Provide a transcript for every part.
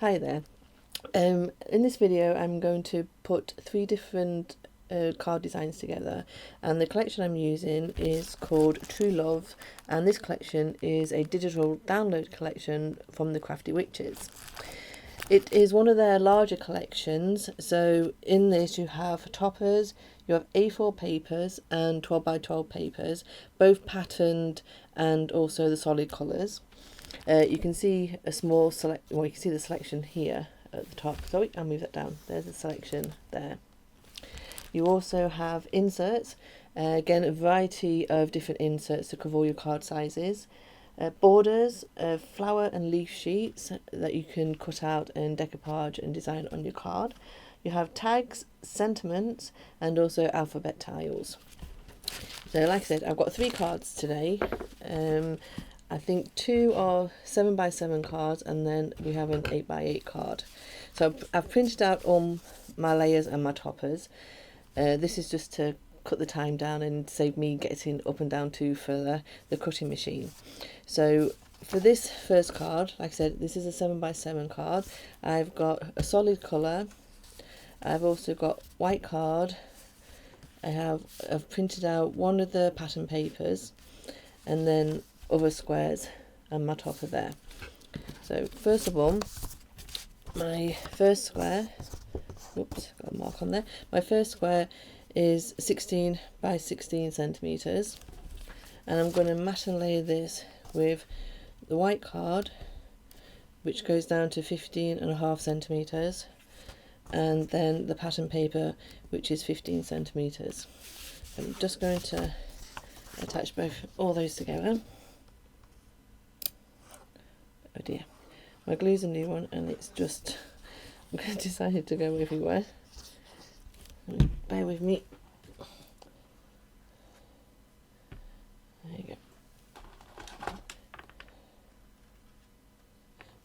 Hi there. In this video I'm going to put three different card designs together, and the collection I'm using is called True Love, and this collection is a digital download collection from the Crafty Witches. It is one of their larger collections, so in this you have toppers, you have A4 papers and 12 by 12 papers, both patterned and also the solid colours. You can see a small you can see the selection here at the top. Sorry, I'll move that down. There's the selection there. You also have inserts, again a variety of different inserts to cover all your card sizes. Borders, flower and leaf sheets that you can cut out and decoupage and design on your card. You have tags, sentiments, and also alphabet tiles. So like I said, I've got three cards today. I think two are 7 by 7 cards, and then we have an 8 by 8 card. So I've printed out all my layers and my toppers. This is just to cut the time down and save me getting up and down to for the cutting machine. So for this first card, like I said, this is a 7 by 7 card. I've got a solid colour. I've also got white card. I've printed out one of the pattern papers, and then other squares and my topper there. So first of all, my first square, oops, got a mark on there. My first square is 16 by 16 centimeters, and I'm going to mat and layer this with the white card, which goes down to 15.5 centimeters, and then the pattern paper, which is 15 centimeters. I'm just going to attach all those together. Oh dear, my glue's a new one and it's just decided to go everywhere. Bear with me. There you go.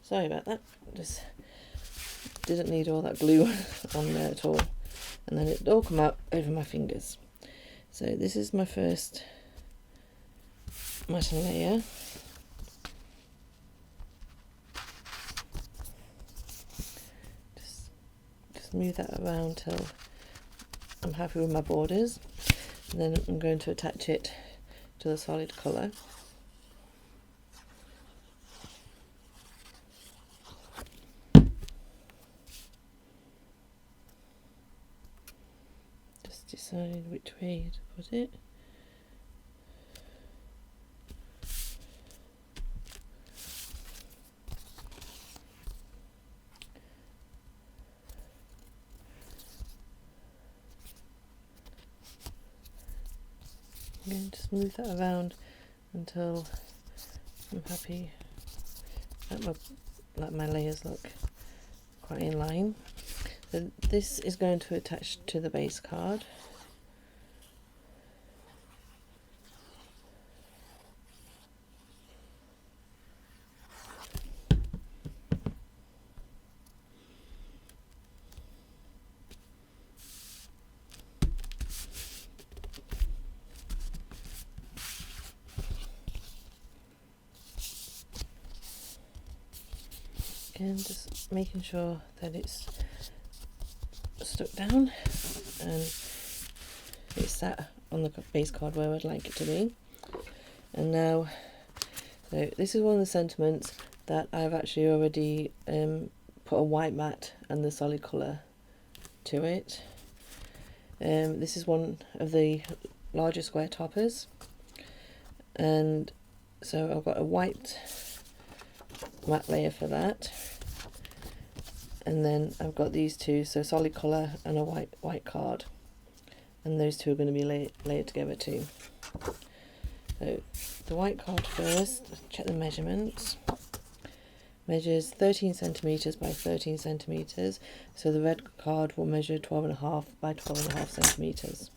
Sorry about that, just didn't need all that glue on there at all, and then it all come out over my fingers. So this is my first mat and layer. Just move that around till I'm happy with my borders, and then I'm going to attach it to the solid colour. Just decide which way to put it. I'm going to smooth that around until I'm happy that my layers look quite in line. So this is going to attach to the base card. Again, just making sure that it's stuck down and it's sat on the base card where I'd like it to be. And now, so this is one of the sentiments that I've actually already put a white mat and the solid colour to it. This is one of the larger square toppers, and so I've got a white matte layer for that, and then I've got these two, so solid colour and a white card, and those two are going to be layered together too. So the white card first, check the measurements. Measures 13 centimeters by 13 centimeters, so the red card will measure 12.5 by 12.5 centimeters.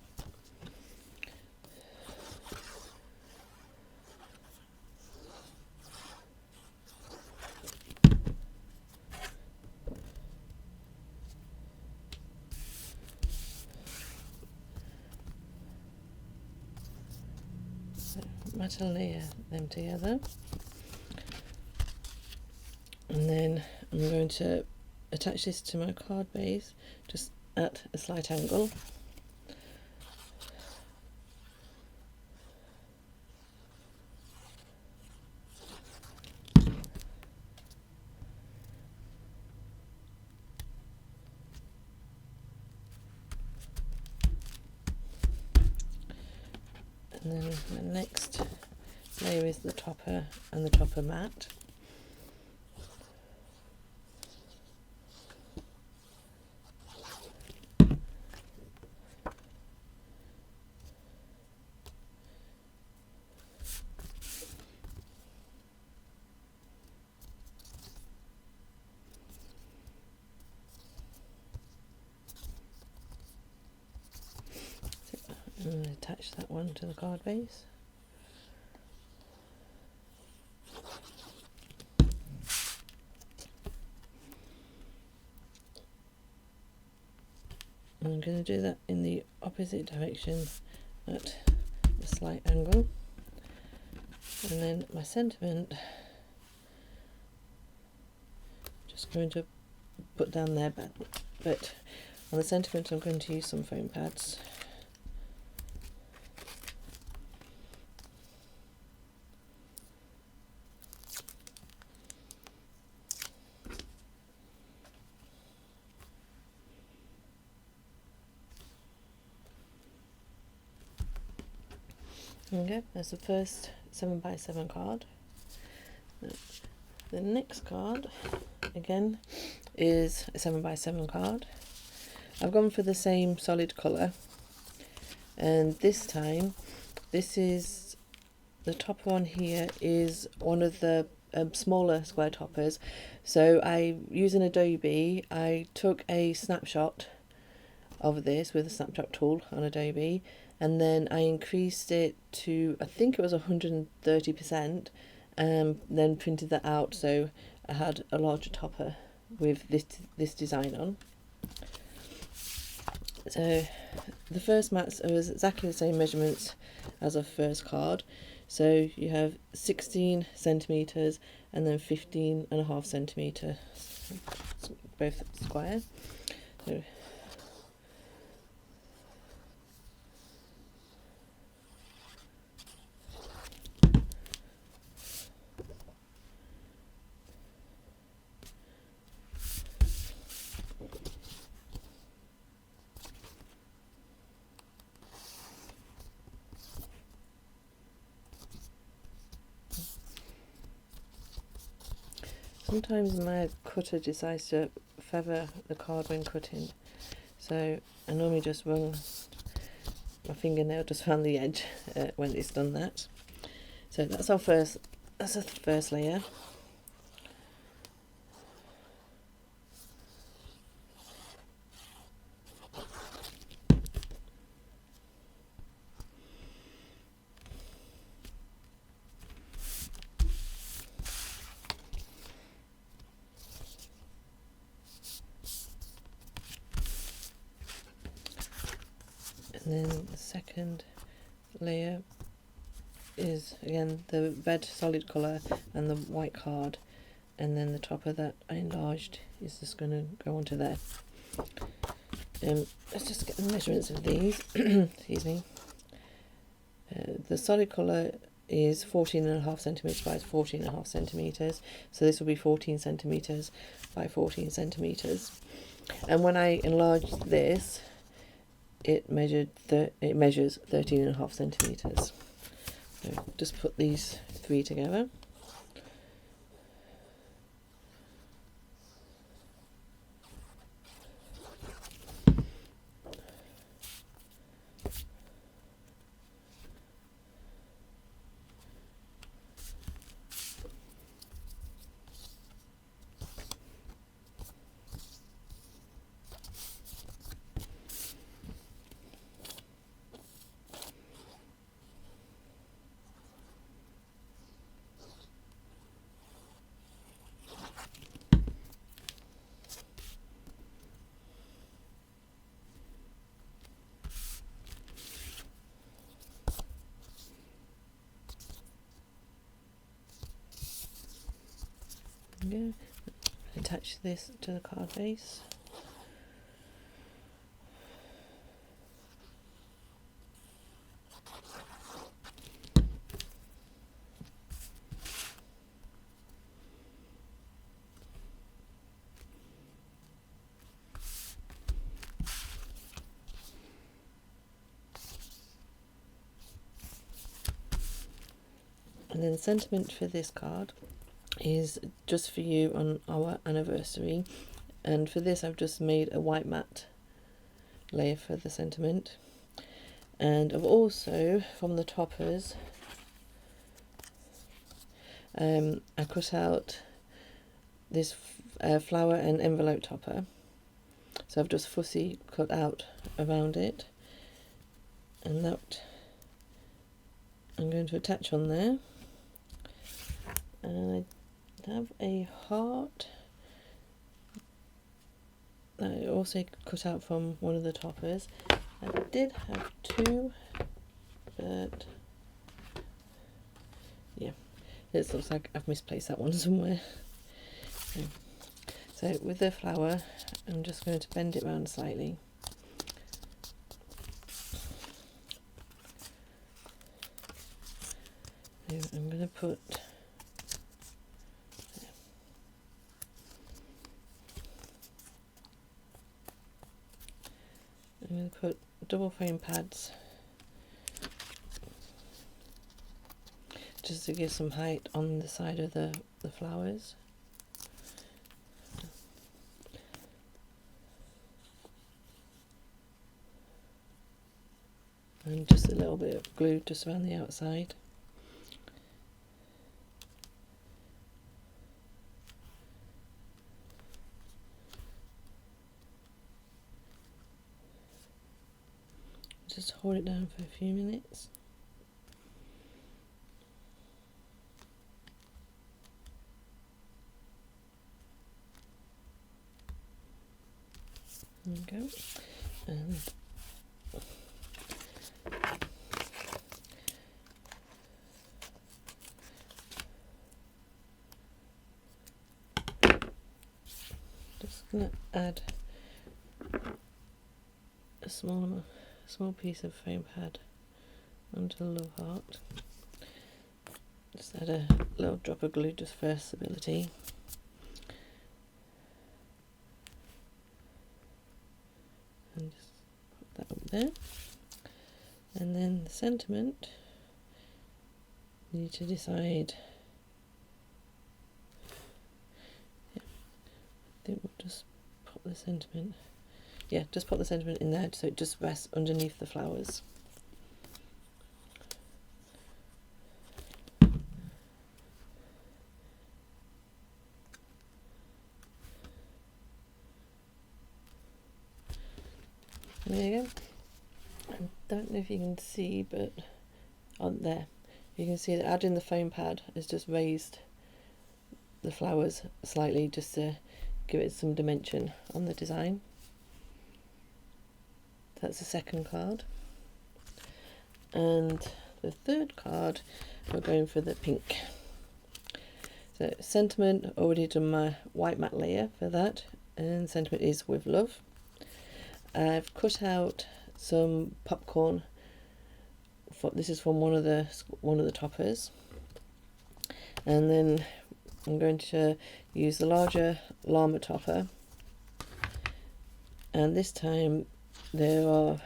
Mat and layer them together, and then I'm going to attach this to my card base just at a slight angle. And then the next layer is the topper and the topper mat. And attach that one to the card base. I'm going to do that in the opposite direction at a slight angle. And then my sentiment, just going to put down there, but on the sentiment I'm going to use some foam pads. Okay, that's the first 7x7 card. The next card, again, is a 7x7 card. I've gone for the same solid colour, and this time, this is, the top one here is one of the smaller square toppers. So using Adobe, I took a snapshot of this with a snapshot tool on Adobe, and then I increased it to, I think it was 130%, then printed that out so I had a larger topper with this design on. So the first mats are exactly the same measurements as our first card. So you have 16 centimetres and then 15.5 centimetres, both square. So sometimes my cutter decides to feather the card when cutting, so I normally just run my fingernail just around the edge when it's done that. So that's the first layer. And then the second layer is again the red solid colour and the white card, and then the topper that I enlarged is just going to go onto there. Let's just get the measurements of these. Excuse me. The solid colour is 14.5 centimetres by 14.5 centimetres, so this will be 14 centimetres by 14 centimetres. And when I enlarged this, it measures 13.5 centimetres. So just put these three together. Yeah. attach this to the card base. And then the sentiment for this card is just for you on our anniversary, and for this I've just made a white matte layer for the sentiment, and I've also, from the toppers, I cut out this flower and envelope topper, so I've just fussy cut out around it, and that I'm going to attach on there. And I have a heart that I also cut out from one of the toppers. I did have two, but yeah, it looks like I've misplaced that one somewhere. So with the flower, I'm just going to bend it round slightly. I'm going to put double frame pads just to give some height on the side of the flowers. And just a little bit of glue just around the outside. Just hold it down for a few minutes. There we go. And just going to add a small piece of foam pad onto the love heart. Just add a little drop of glue just for stability. And just put that up there. And then the sentiment, you need to decide. Yeah, I think we'll just pop the sentiment. Yeah, just put the sentiment in there so it just rests underneath the flowers. There you go. I don't know if you can see, but on there you can see that adding the foam pad has just raised the flowers slightly just to give it some dimension on the design. That's the second card. And the third card, we're going for the pink. So sentiment, already done my white matte layer for that, and sentiment is with love. I've cut out some popcorn. This is from one of the toppers, and then I'm going to use the larger llama topper, and this time there are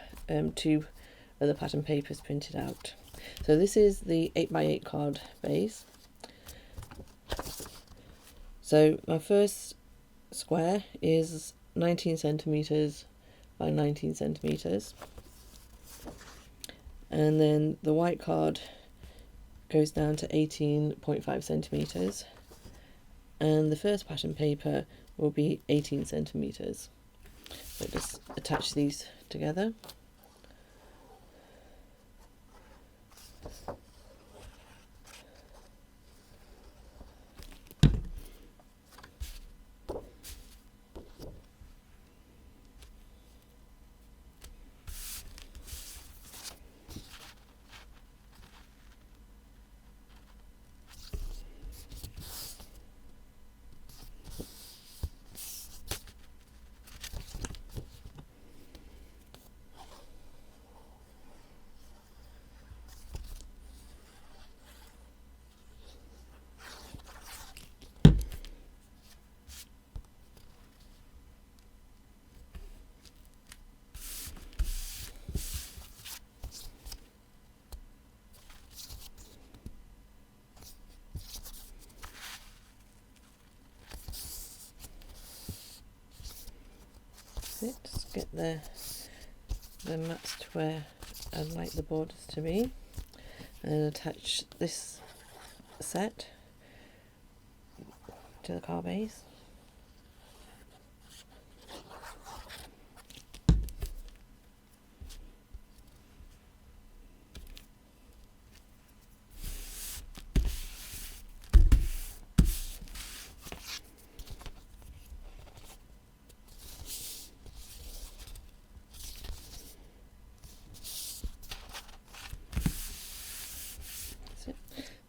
two other pattern papers printed out. So this is the 8x8 card base. So my first square is 19 centimeters by 19 centimeters, and then the white card goes down to 18.5 centimeters, and the first pattern paper will be 18 centimeters. So just attach these together. it, just get the mats to where I'd like the borders to be, and attach this set to the card base.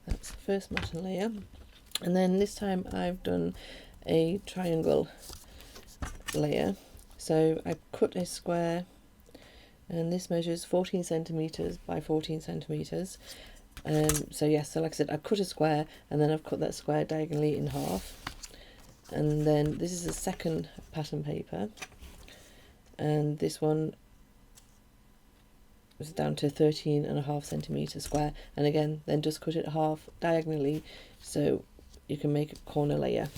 That's the first matting layer, and then this time I've done a triangle layer. So I cut a square, and this measures 14 centimeters by 14 centimeters. So yes, so like I said, I cut a square and then I've cut that square diagonally in half, and then this is the second pattern paper, and this one was down to 13.5 centimeter square, and again then just cut it half diagonally so you can make a corner layer.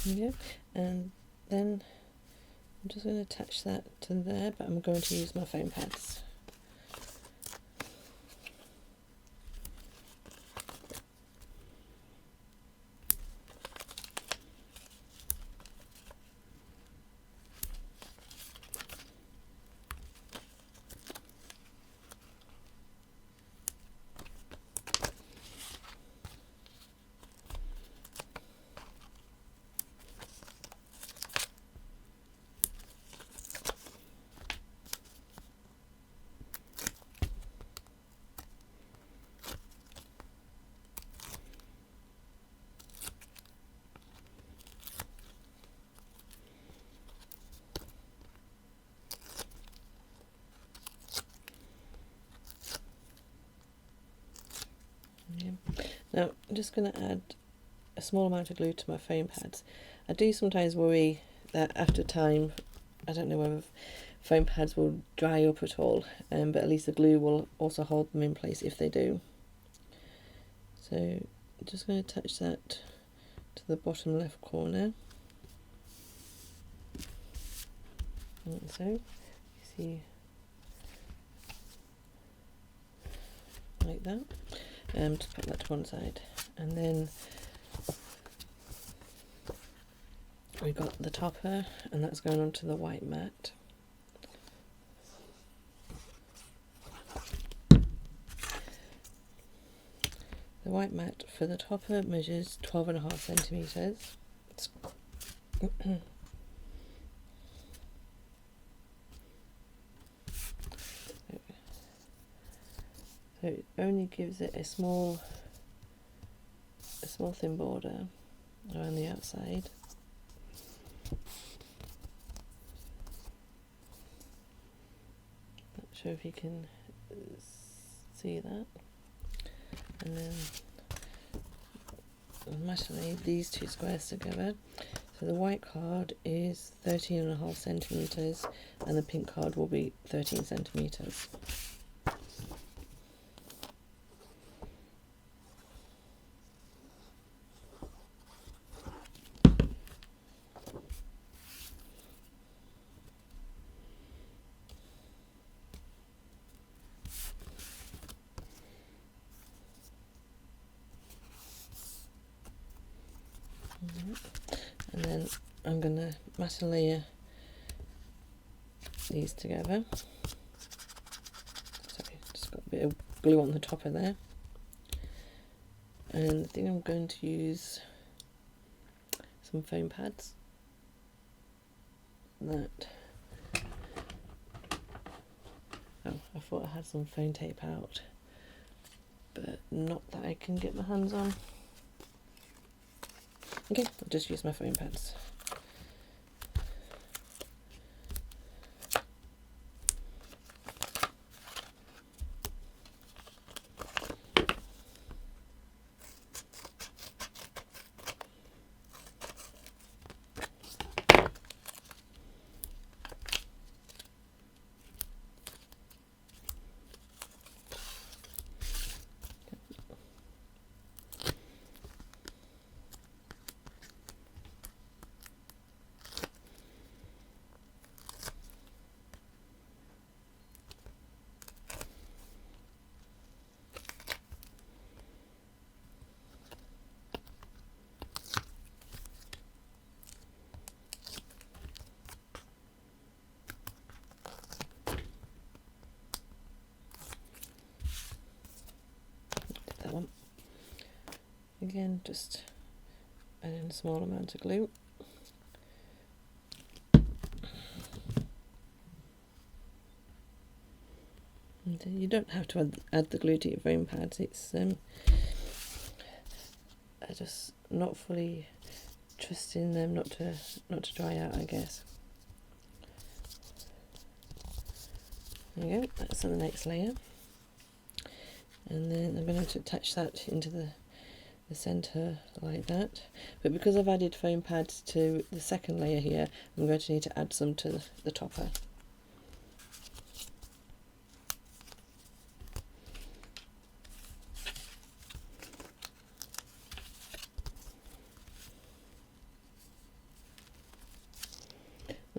Yeah, and then I'm just going to attach that to there, but I'm going to use my foam pads. Now I'm just going to add a small amount of glue to my foam pads. I do sometimes worry that after time, I don't know whether foam pads will dry up at all, but at least the glue will also hold them in place if they do. So I'm just going to attach that to the bottom left corner, like so. You see, like that. Just put that to one side, and then we've got the topper, and that's going onto the white mat. The white mat for the topper measures 12.5 centimeters. So it only gives it a small thin border around the outside. Not sure if you can see that. And then match these two squares together. So the white card is 13.5 centimeters, and the pink card will be 13 centimeters. And then I'm going to mat and layer these together. Sorry, just got a bit of glue on the top of there. And I think I'm going to use some foam pads. That. Oh, I thought I had some foam tape out, but not that I can get my hands on. Okay, I'll just use my foam pads. Again, just add in a small amount of glue. And you don't have to add the glue to your foam pads. It's I just not fully trusting them not to dry out, I guess. There you go. That's on the next layer, and then I'm going to attach that into the centre like that. But because I've added foam pads to the second layer here, I'm going to need to add some to the topper.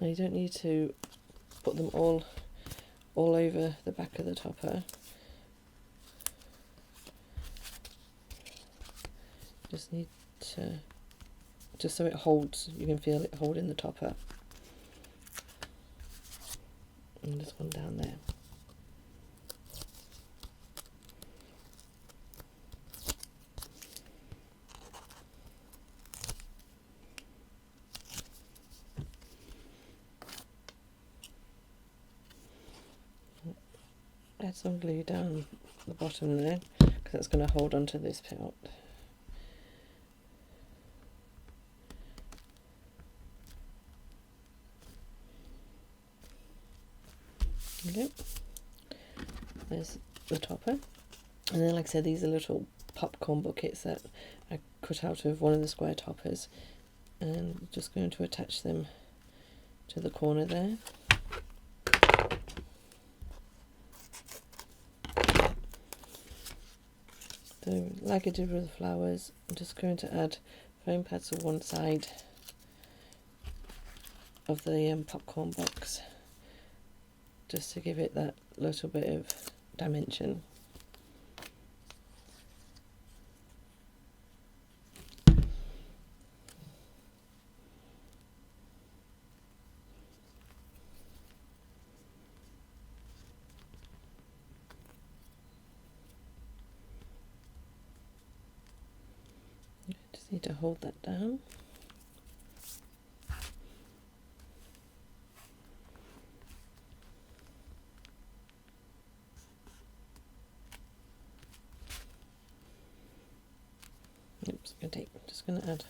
Now you don't need to put them all over the back of the topper. Just need to, just so it holds, you can feel it holding the topper. And just one down there. Add some glue down the bottom there, because that's going to hold onto this part. Okay, there's the topper, and then like I said, these are little popcorn buckets that I cut out of one of the square toppers, and just going to attach them to the corner there. So like I did with the flowers, I'm just going to add foam pads to one side of the popcorn box, just to give it that little bit of dimension. Just need to hold that down. Oops, just going to add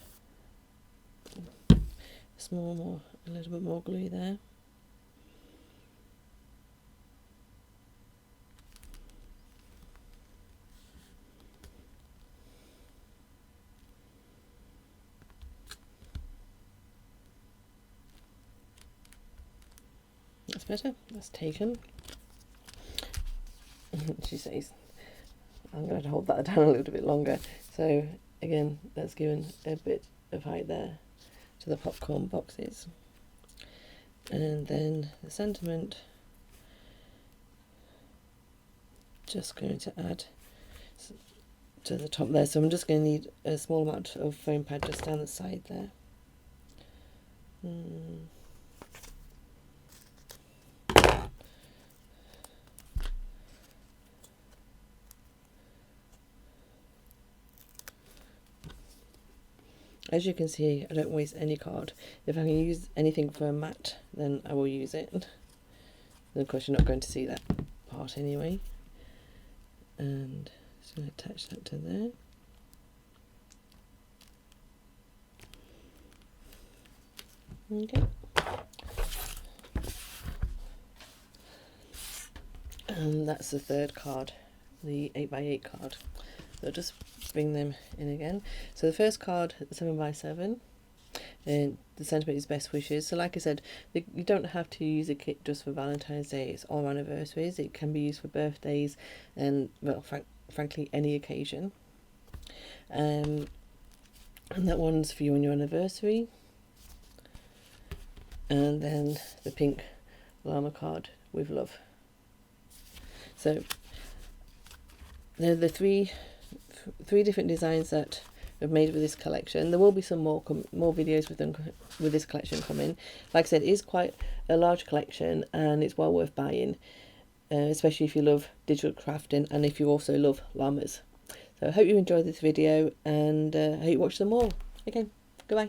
a little bit more glue there. That's better, that's taken. She says, I'm going to hold that down a little bit longer. So again, that's given a bit of height there to the popcorn boxes. And then the sentiment, just going to add to the top there. So I'm just going to need a small amount of foam pad just down the side there. As you can see, I don't waste any card. If I can use anything for a mat, then I will use it. And of course, you're not going to see that part anyway. And just going to attach that to there. Okay. And that's the third card, the 8x8 card. So just bring them in again. So the first card, 7x7, and the sentiment is best wishes. So like I said, you don't have to use a kit just for Valentine's Day or anniversaries. It can be used for birthdays and, well, frankly, any occasion. And that one's for you on your anniversary. And then the pink llama card with love. So they're the three different designs that I've made with this collection. There will be some more videos with this collection coming. Like I said, it is quite a large collection and it's well worth buying, especially if you love digital crafting and if you also love llamas. So I hope you enjoyed this video, and I hope you watch some more. Okay, goodbye.